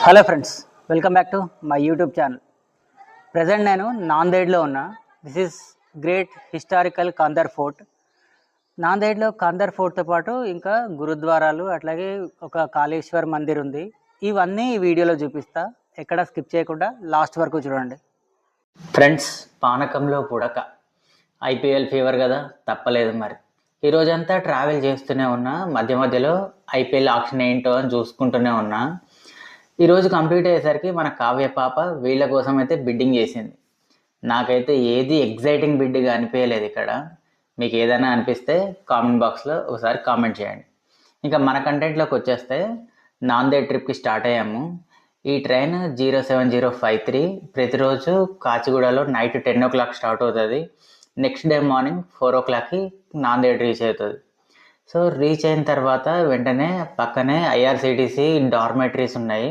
Hello friends, welcome back to my YouTube channel. Present నేను నాందేడ్లో ఉన్నా. This is great historical Kandhar fort. నాందేడ్లో కాందర్ ఫోర్ట్తో పాటు ఇంకా గురుద్వారాలు, అట్లాగే ఒక కాళేశ్వర్ మందిర్ ఉంది. ఇవన్నీ ఈ వీడియోలో చూపిస్తా, ఎక్కడ స్కిప్ చేయకుండా లాస్ట్ వరకు చూడండి. ఫ్రెండ్స్, పానకంలో పుడక, ఐపీఎల్ ఫీవర్ కదా, తప్పలేదు. మరి ఈరోజంతా ట్రావెల్ చేస్తూనే ఉన్నా, మధ్య మధ్యలో ఐపీఎల్ ఆక్షన్ ఏంటో అని చూసుకుంటూనే ఉన్నా. ఈరోజు కంప్లీట్ అయ్యేసరికి మన కావ్య పాప వీళ్ళ కోసం అయితే బిడ్డింగ్ చేసింది. నాకైతే ఏది ఎగ్జైటింగ్ బిడ్గా అనిపించలేదు. ఇక్కడ మీకు ఏదైనా అనిపిస్తే కామెంట్ బాక్స్లో ఒకసారి కామెంట్ చేయండి. ఇంకా మన కంటెంట్లోకి వచ్చేస్తే, నాందేడ్ ట్రిప్కి స్టార్ట్ అయ్యాము. ఈ ట్రైన్ 07053 ప్రతిరోజు కాచిగూడలో నైట్ 10 o'clock స్టార్ట్ అవుతుంది. నెక్స్ట్ డే మార్నింగ్ 4 o'clockకి నాందేడ్ రీచ్ అవుతుంది. సో రీచ్ అయిన తర్వాత వెంటనే పక్కనే ఐఆర్సిటీసీ డార్మెటరీస్ ఉన్నాయి,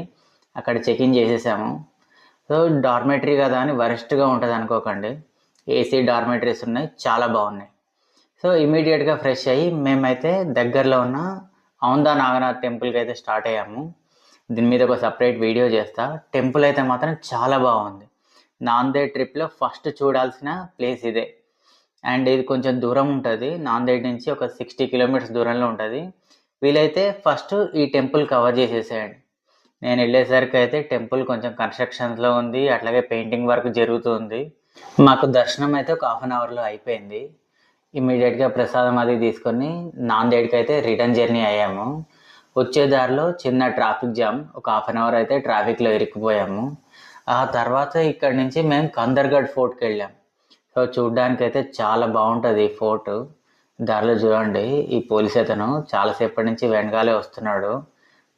అక్కడ చెక్-ఇన్ చేసేసాము. సో డార్మెటరీ కదా అని వరస్ట్గా ఉంటుంది అనుకోకండి, ఏసీ డార్మెటరీస్ ఉన్నాయి, చాలా బాగున్నాయి. సో ఇమీడియట్గా ఫ్రెష్ అయ్యి మేమైతే దగ్గరలో ఉన్న ఔందా నాగనాథ్ టెంపుల్కి అయితే స్టార్ట్ అయ్యాము. దీని మీద ఒక సపరేట్ వీడియో చేస్తా. టెంపుల్ అయితే మాత్రం చాలా బాగుంది. నాందేడ్ ట్రిప్లో ఫస్ట్ చూడాల్సిన ప్లేస్ ఇదే. అండ్ ఇది కొంచెం దూరం ఉంటుంది, నాందేడ్ నుంచి ఒక 60 kilometers దూరంలో ఉంటుంది. వీలైతే ఫస్ట్ ఈ టెంపుల్ కవర్ చేసేసేయండి. నేను వెళ్ళేసరికి అయితే టెంపుల్ కొంచెం కన్స్ట్రక్షన్స్లో ఉంది, అట్లాగే పెయింటింగ్ వర్క్ జరుగుతుంది. మాకు దర్శనం అయితే ఒక 1/2 hourలో అయిపోయింది. ఇమీడియట్గా ప్రసాదం అది తీసుకొని నాందేడ్కి అయితే రిటర్న్ జర్నీ అయ్యాము. వచ్చే దారిలో చిన్న ట్రాఫిక్ జామ్, ఒక 1/2 hour అయితే ట్రాఫిక్లో ఇరుక్కుపోయాము. ఆ తర్వాత ఇక్కడ నుంచి మేము కందర్గఢ్ ఫోర్ట్కి వెళ్ళాం. సో చూడ్డానికి అయితే చాలా బాగుంటుంది ఈ ఫోర్ట్. దారిలో చూడండి, ఈ పోలీస్ అతను చాలాసేపటి నుంచి వెనకాలే వస్తున్నాడు.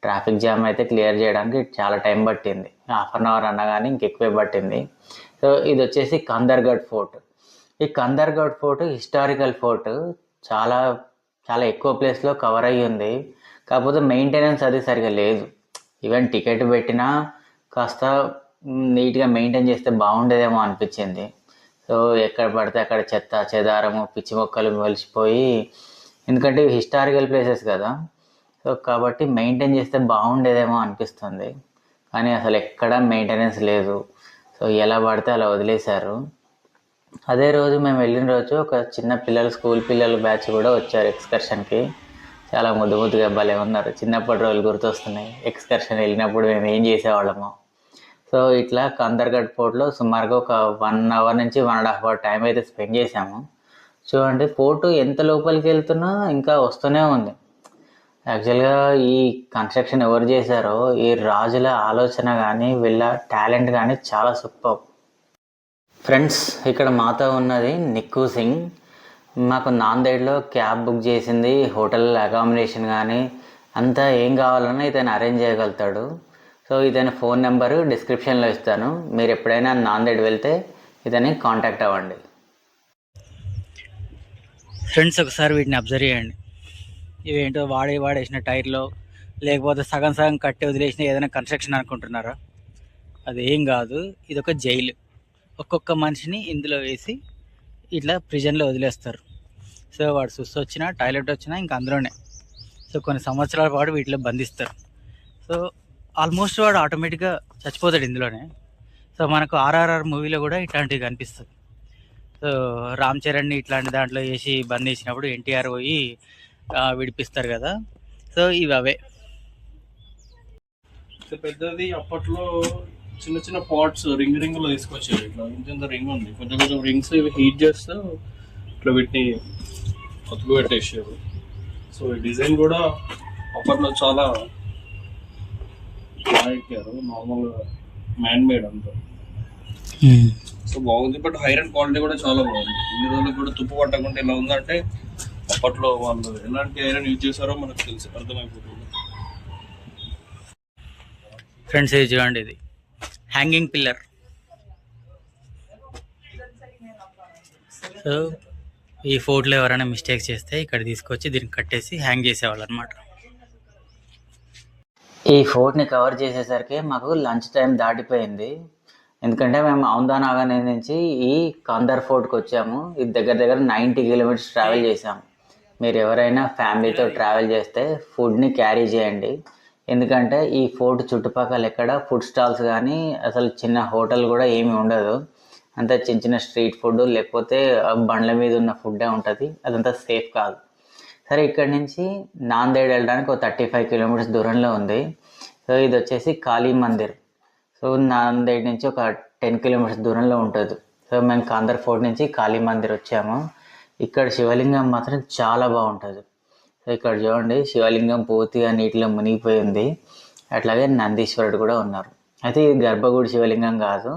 ట్రాఫిక్ జామ్ అయితే క్లియర్ చేయడానికి చాలా టైం పట్టింది, 1/2 hour అన్నా కానీ ఇంకెక్కువే పట్టింది. సో ఇది వచ్చేసి కందర్గఢ్ ఫోర్ట్. ఈ కందర్గఢ్ ఫోర్ట్ హిస్టారికల్ ఫోర్ట్, చాలా చాలా ఎక్కువ ప్లేస్లో కవర్ అయ్యి ఉంది. కాకపోతే మెయింటెనెన్స్ అది సరిగా లేదు. ఈవెన్ టికెట్ పెట్టినా కాస్త నీట్గా మెయింటైన్ చేస్తే బాగుండేదేమో అనిపించింది. సో ఎక్కడ పడితే అక్కడ చెత్త చెదారము, పిచ్చి మొక్కలు మొలిచిపోయి, ఎందుకంటే హిస్టారికల్ ప్లేసెస్ కదా, సో కాబట్టి మెయింటైన్ చేస్తే బాగుండేదేమో అనిపిస్తుంది. కానీ అసలు ఎక్కడ మెయింటెనెన్స్ లేదు. సో ఎలా పడితే అలా వదిలేశారు. అదే రోజు మేము వెళ్ళిన రోజు ఒక చిన్న పిల్లలు, స్కూల్ పిల్లల బ్యాచ్ కూడా వచ్చారు ఎక్స్కర్షన్కి. చాలా ముద్దు ముద్దుగా భలే ఉన్నారు. చిన్నప్పటి రోజులు గుర్తొస్తున్నాయి, ఎక్స్కర్షన్ వెళ్ళినప్పుడు మేము ఏం చేసేవాళ్ళము. సో ఇట్లా కందర్గఢ్ ఫోర్ట్లో సుమారుగా ఒక 1 hour నుంచి 1.5 hour టైం అయితే స్పెండ్ చేసాము. చూడండి, ఫోర్టు ఎంత లోపలికి వెళ్తున్నా ఇంకా వస్తూనే ఉంది. యాక్చువల్గా ఈ కన్స్ట్రక్షన్ ఎవరు చేశారో, ఈ రాజుల ఆలోచన కానీ వీళ్ళ టాలెంట్ కానీ చాలా సూపర్. ఫ్రెండ్స్, ఇక్కడ మాతో ఉన్నది నిక్కు సింగ్. మాకు నాందేడ్లో క్యాబ్ బుక్ చేసింది, హోటల్ అకామిడేషన్ కానీ అంతా ఏం కావాలన్నా ఇతను అరేంజ్ చేయగలుగుతాడు. సో ఇతని ఫోన్ నెంబరు డిస్క్రిప్షన్లో ఇస్తాను, మీరు ఎప్పుడైనా నాందేడ్ వెళ్తే ఇతన్ని కాంటాక్ట్ అవ్వండి. ఫ్రెండ్స్, ఒకసారి వీటిని అబ్జర్వ్ చేయండి. ఇవేంటో వాడేసిన టైర్లో, లేకపోతే సగం సగం కట్టి వదిలేసిన ఏదైనా కన్స్ట్రక్షన్ అనుకుంటున్నారా? అది ఏం కాదు, ఇది ఒక జైలు. ఒక్కొక్క మనిషిని ఇందులో వేసి ఇట్లా ప్రిజన్లో వదిలేస్తారు. సో వాడు సుస్సు వచ్చినా, టాయిలెట్ వచ్చినా ఇంకా అందులోనే. సో కొన్ని సంవత్సరాల పాటు వీటిలో బంధిస్తారు. సో ఆల్మోస్ట్ వాడు ఆటోమేటిక్గా చచ్చిపోతాడు ఇందులోనే. సో మనకు RRR మూవీలో కూడా ఇట్లాంటివి కనిపిస్తుంది. సో రామ్ చరణ్ని ఇట్లాంటి దాంట్లో వేసి బంధించినప్పుడు NTR పోయి విడిపిస్తారు కదా. సో ఇవి అవే. పెద్దది అప్పట్లో చిన్న చిన్న పాట్స్ రింగ్ లో తీసుకొచ్చారు. ఇట్లా ఇంత రింగ్ ఉంది, కొంచెం కొంచెం రింగ్స్ ఇవి హీట్ చేస్తే ఇట్లా వీటిని అతుకు పెట్టేసారు. సో ఈ డిజైన్ కూడా అప్పట్లో చాలా ఎక్కారు, నార్మల్ మ్యాన్ మేడ్ అంతా. సో బాగుంది, బట్ ఐరన్ క్వాలిటీ కూడా చాలా బాగుంది. ఇన్ని రోజులు కూడా తుప్పు పట్టకుండా ఇలా ఉందంటే అప్పట్లో వాళ్ళు ఎలాంటి ఐరన్ యూజ్ చేశారో మనకు తెలిసి అర్థమైపోతుంది. ఫ్రెండ్స్, ఇది చూడండి, ఇది హ్యాంగింగ్ పిల్లర్. సో ఈ ఫోర్ట్లో ఎవరైనా మిస్టేక్స్ చేస్తే ఇక్కడ తీసుకొచ్చి దీన్ని కట్టేసి హ్యాంగ్ చేసేవాళ్ళు అనమాట. ఈ ఫోర్ట్ని కవర్ చేసేసరికి మాకు లంచ్ టైం దాటిపోయింది. ఎందుకంటే మేము ఔందా నాగర్ నుంచి ఈ కాందర్ ఫోర్ట్కి వచ్చాము. ఇది దగ్గర దగ్గర 90 kilometers ట్రావెల్ చేసాము. మీరు ఎవరైనా ఫ్యామిలీతో ట్రావెల్ చేస్తే ఫుడ్ని క్యారీ చేయండి. ఎందుకంటే ఈ ఫోర్ట్ చుట్టుపక్కల ఎక్కడ ఫుడ్ స్టాల్స్ కానీ అసలు చిన్న హోటల్ కూడా ఏమీ ఉండదు. అంతా చిన్న చిన్న స్ట్రీట్ ఫుడ్ లేకపోతే బండ్ల మీద ఉన్న ఫుడ్డే ఉంటుంది. అదంతా సేఫ్ కాదు. సరే, ఇక్కడ నుంచి నాందేడ్ వెళ్ళడానికి ఒక 35 కిలోమీటర్స్ దూరంలో ఉంది. సో ఇది వచ్చేసి కాళీ మందిర్. సో నాందేడ్ నుంచి ఒక 10 కిలోమీటర్స్ దూరంలో ఉంటుంది. సో మేము కాందర్ ఫోర్ట్ నుంచి కాళీ మందిర్ వచ్చాము. ఇక్కడ శివలింగం మాత్రం చాలా బాగుంటుంది. సో ఇక్కడ చూడండి, శివలింగం పూర్తిగా నీటిలో మునిగిపోయింది. అట్లాగే నందీశ్వరుడు కూడా ఉన్నారు. అయితే ఇది గర్భగుడి శివలింగం కాదు,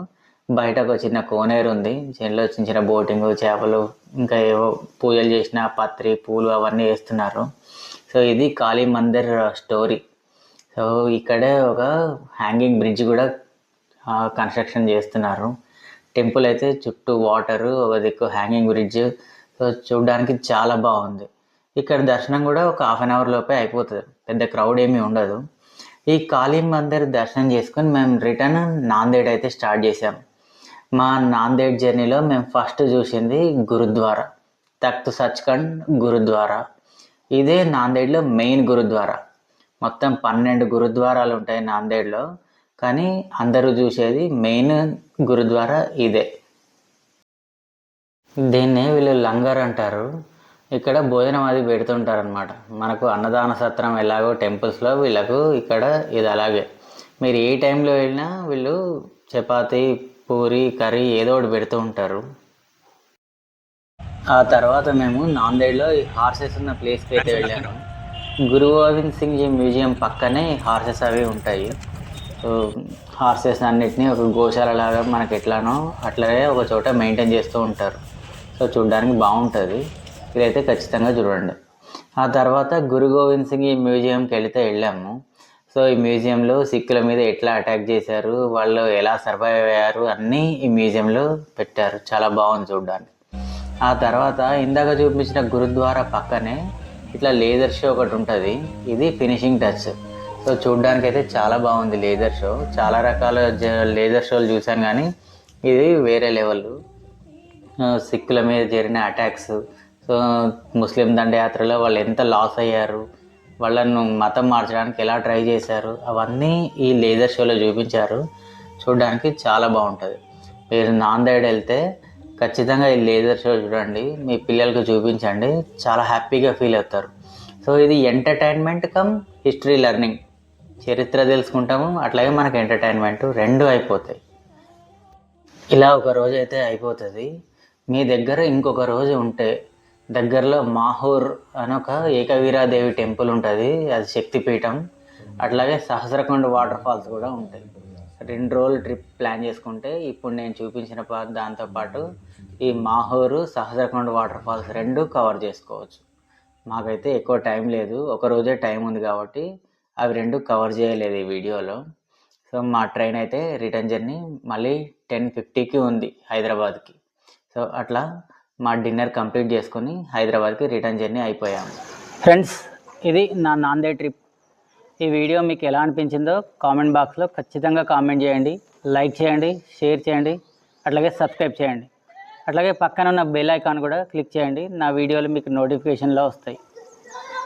బయట ఒక చిన్న కోనేరు ఉంది. దీనిలో చిన్న చిన్న బోటింగ్, చేపలు, ఇంకా ఏవో పూజలు చేసిన పత్రి పూలు అవన్నీ వేస్తున్నారు. సో ఇది కాళీ మందిర్ స్టోరీ. సో ఇక్కడే ఒక హ్యాంగింగ్ బ్రిడ్జ్ కూడా కన్స్ట్రక్షన్ చేస్తున్నారు. టెంపుల్ అయితే చుట్టూ వాటరు, ఒక దిక్కు హ్యాంగింగ్ బ్రిడ్జ్. సో చూడడానికి చాలా బాగుంది. ఇక్కడ దర్శనం కూడా ఒక 1/2 అవర్ లోపే అయిపోతుంది, పెద్ద క్రౌడ్ ఏమీ ఉండదు. ఈ కాళీ మందిర్ దర్శనం చేసుకొని మేము రిటర్న్ నాందేడ్ అయితే స్టార్ట్ చేసాం. మా నాందేడ్ జర్నీలో మేము ఫస్ట్ చూసింది గురుద్వారా, తఖ్త్ సచ్ఖండ్ గురుద్వారా. ఇదే నాందేడ్లో మెయిన్ గురుద్వారా. మొత్తం 12 గురుద్వారాలు ఉంటాయి నాందేడ్లో, కానీ అందరూ చూసేది మెయిన్ గురుద్వారా ఇదే. దీన్ని వీళ్ళు లంగర్ అంటారు. ఇక్కడ భోజనం అది పెడుతుంటారు అనమాట. మనకు అన్నదాన సత్రం ఎలాగో టెంపుల్స్లో, వీళ్ళకు ఇక్కడ ఇది అలాగే. మీరు ఏ టైంలో వెళ్ళినా వీళ్ళు చపాతీ, పూరి, కర్రీ ఏదో ఒకటి పెడుతూ ఉంటారు. ఆ తర్వాత మేము నాందేడ్లో ఈ హార్సెస్ ఉన్న ప్లేస్కి అయితే వెళ్ళాము. గురు గోవింద్ సింగ్ జీ మ్యూజియం పక్కనే హార్సెస్ అవి ఉంటాయి. సో హార్సెస్ అన్నిటినీ ఒక గోశాల లాగా మనకి ఎట్లానో అట్లనే ఒక చోట మెయింటైన్ చేస్తూ ఉంటారు. సో చూడడానికి బాగుంటుంది. ఇదైతే ఖచ్చితంగా చూడండి. ఆ తర్వాత గురు గోవింద్ సింగ్ ఈ మ్యూజియంకి వెళ్ళాము. సో ఈ మ్యూజియంలో సిక్కుల మీద ఎట్లా అటాక్ చేశారు, వాళ్ళు ఎలా సర్వైవ్ అయ్యారు అన్నీ ఈ మ్యూజియంలో పెట్టారు. చాలా బాగుంది చూడడానికి. ఆ తర్వాత ఇందాక చూపించిన గురుద్వారా పక్కనే ఇట్లా లేజర్ షో ఒకటి ఉంటుంది. ఇది ఫినిషింగ్ టచ్. సో చూడడానికి అయితే చాలా బాగుంది లేజర్ షో. చాలా రకాల లేజర్ షోలు చూసాను, కానీ ఇది వేరే లెవెల్. సిక్కుల మీద జరిగిన అటాక్స్, సో ముస్లిం దండయాత్రలో వాళ్ళు ఎంత లాస్ అయ్యారు, వాళ్ళను మతం మార్చడానికి ఎలా ట్రై చేశారు, అవన్నీ ఈ లేజర్ షోలో చూపించారు. చూడడానికి చాలా బాగుంటుంది. మీరు నాందేడ్ వెళ్తే ఖచ్చితంగా ఈ లేజర్ షో చూడండి, మీ పిల్లలకు చూపించండి, చాలా హ్యాపీగా ఫీల్ అవుతారు. సో ఇది ఎంటర్టైన్మెంట్ కమ్ హిస్టరీ లెర్నింగ్. చరిత్ర తెలుసుకుంటాము, అట్లాగే మనకు ఎంటర్టైన్మెంట్ రెండు అయిపోతాయి. ఇలా ఒక రోజు అయితే అయిపోతుంది. మీ దగ్గర ఇంకొక రోజు ఉంటే దగ్గరలో మాహూర్ అని ఒక ఏకవీరాదేవి టెంపుల్ ఉంటుంది, అది శక్తిపీఠం. అట్లాగే సహస్రకొండ వాటర్ ఫాల్స్ కూడా ఉంటాయి. 2 రోజులు ట్రిప్ ప్లాన్ చేసుకుంటే ఇప్పుడు నేను చూపించిన దాంతోపాటు ఈ మాహూరు, సహస్రకొండ వాటర్ ఫాల్స్ 2 కవర్ చేసుకోవచ్చు. మాకైతే ఎక్కువ టైం లేదు, ఒక రోజే టైం ఉంది కాబట్టి అవి 2 కవర్ చేయలేదు ఈ వీడియోలో. సో మా ట్రైన్ అయితే రిటర్న్ జర్నీ మళ్ళీ 10:50కి ఉంది హైదరాబాద్కి. సో అట్లా మా డిన్నర్ కంప్లీట్ చేసుకొని హైదరాబాద్కి రిటర్న్ జర్నీ అయిపోయాము. ఫ్రెండ్స్, ఇది నా నాందేడ్ ట్రిప్. ఈ వీడియో మీకు ఎలా అనిపించిందో కామెంట్ బాక్స్లో ఖచ్చితంగా కామెంట్ చేయండి, లైక్ చేయండి, షేర్ చేయండి, అట్లాగే సబ్స్క్రైబ్ చేయండి. అట్లాగే పక్కన ఉన్న బెల్ ఐకాన్ కూడా క్లిక్ చేయండి. నా వీడియోలు మీకు నోటిఫికేషన్లో వస్తాయి.